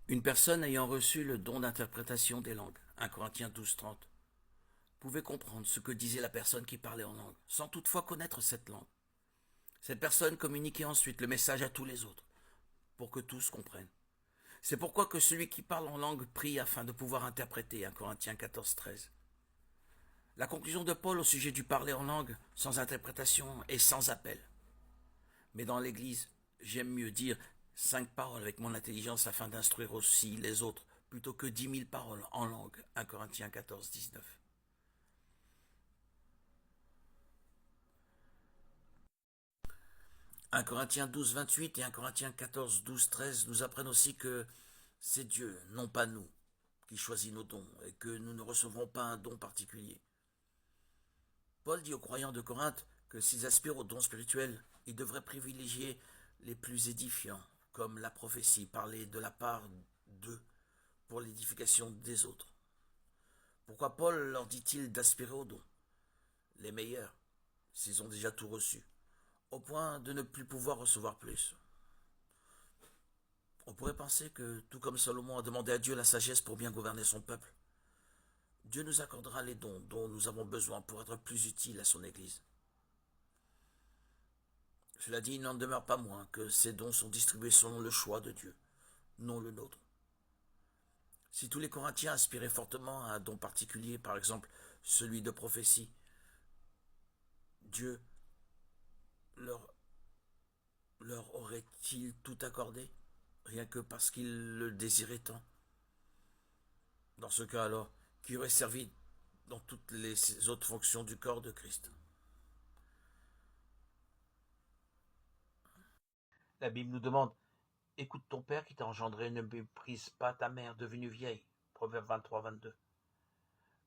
Une personne ayant reçu le don d'interprétation des langues, 1 Corinthiens 12:30, pouvait comprendre ce que disait la personne qui parlait en langue, sans toutefois connaître cette langue. Cette personne communiquait ensuite le message à tous les autres, pour que tous comprennent. C'est pourquoi que celui qui parle en langue prie afin de pouvoir interpréter, 1 Corinthiens 14:13. La conclusion de Paul au sujet du parler en langue, sans interprétation et sans appel. Mais dans l'Église, j'aime mieux dire 5 paroles avec mon intelligence afin d'instruire aussi les autres, plutôt que 10 000 paroles en langue, 1 Corinthiens 14:19. 1 Corinthiens 12:28 et 1 Corinthiens 14:12-13 nous apprennent aussi que c'est Dieu, non pas nous, qui choisit nos dons et que nous ne recevrons pas un don particulier. Paul dit aux croyants de Corinthe que s'ils aspirent aux dons spirituels, ils devraient privilégier les plus édifiants, comme la prophétie, parler de la part d'eux pour l'édification des autres. Pourquoi Paul leur dit-il d'aspirer aux dons, les meilleurs, s'ils ont déjà tout reçu, au point de ne plus pouvoir recevoir plus? On pourrait penser que, tout comme Salomon a demandé à Dieu la sagesse pour bien gouverner son peuple, Dieu nous accordera les dons dont nous avons besoin pour être plus utiles à son Église. Cela dit, il n'en demeure pas moins que ces dons sont distribués selon le choix de Dieu, non le nôtre. Si tous les Corinthiens aspiraient fortement à un don particulier, par exemple celui de prophétie, Dieu leur, leur aurait-il tout accordé, rien que parce qu'il le désirait tant? Dans ce cas alors, qui aurait servi dans toutes les autres fonctions du corps de Christ? La Bible nous demande: écoute ton père qui t'a engendré, ne méprise pas ta mère devenue vieille. Proverbe 23-22.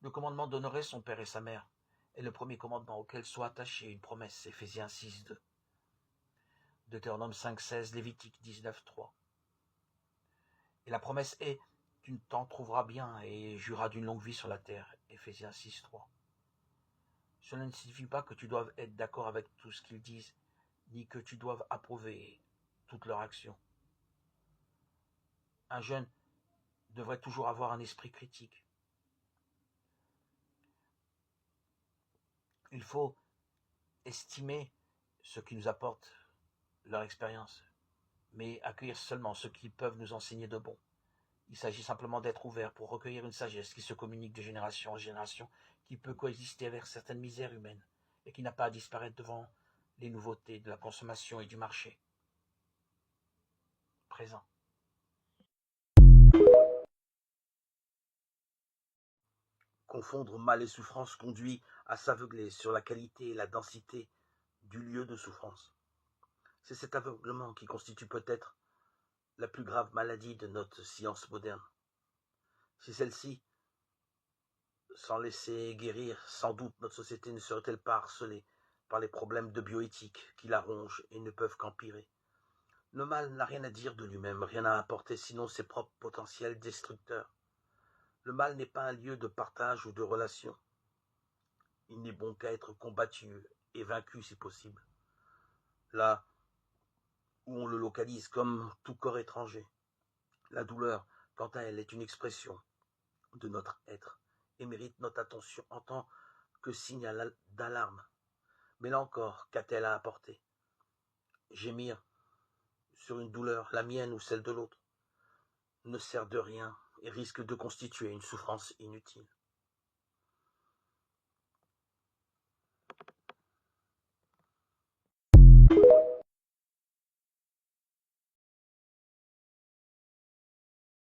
Le commandement d'honorer son père et sa mère est le premier commandement auquel soit attachée une promesse. Éphésiens 6:2. Deutéronome 5:16, Lévitique 19:3. Et la promesse est: tu t'en trouveras bien et jouiras d'une longue vie sur la terre. Éphésiens 6:3. Cela ne signifie pas que tu doives être d'accord avec tout ce qu'ils disent, ni que tu doives approuver toutes leurs actions. Un jeune devrait toujours avoir un esprit critique. Il faut estimer ce qui nous apporte leur expérience, mais accueillir seulement ce qu'ils peuvent nous enseigner de bon. Il s'agit simplement d'être ouvert pour recueillir une sagesse qui se communique de génération en génération, qui peut coexister avec certaines misères humaines, et qui n'a pas à disparaître devant les nouveautés de la consommation et du marché présent. Confondre mal et souffrance conduit à s'aveugler sur la qualité et la densité du lieu de souffrance. C'est cet aveuglement qui constitue peut-être la plus grave maladie de notre science moderne. Si celle-ci s'en laissait guérir, sans doute notre société ne serait-elle pas harcelée par les problèmes de bioéthique qui la rongent et ne peuvent qu'empirer. Le mal n'a rien à dire de lui-même, rien à apporter sinon ses propres potentiels destructeurs. Le mal n'est pas un lieu de partage ou de relation. Il n'est bon qu'à être combattu et vaincu si possible. Là où on le localise comme tout corps étranger. La douleur, quant à elle, est une expression de notre être et mérite notre attention en tant que signal d'alarme. Mais là encore, qu'a-t-elle à apporter? Gémir sur une douleur, la mienne ou celle de l'autre, ne sert de rien et risque de constituer une souffrance inutile.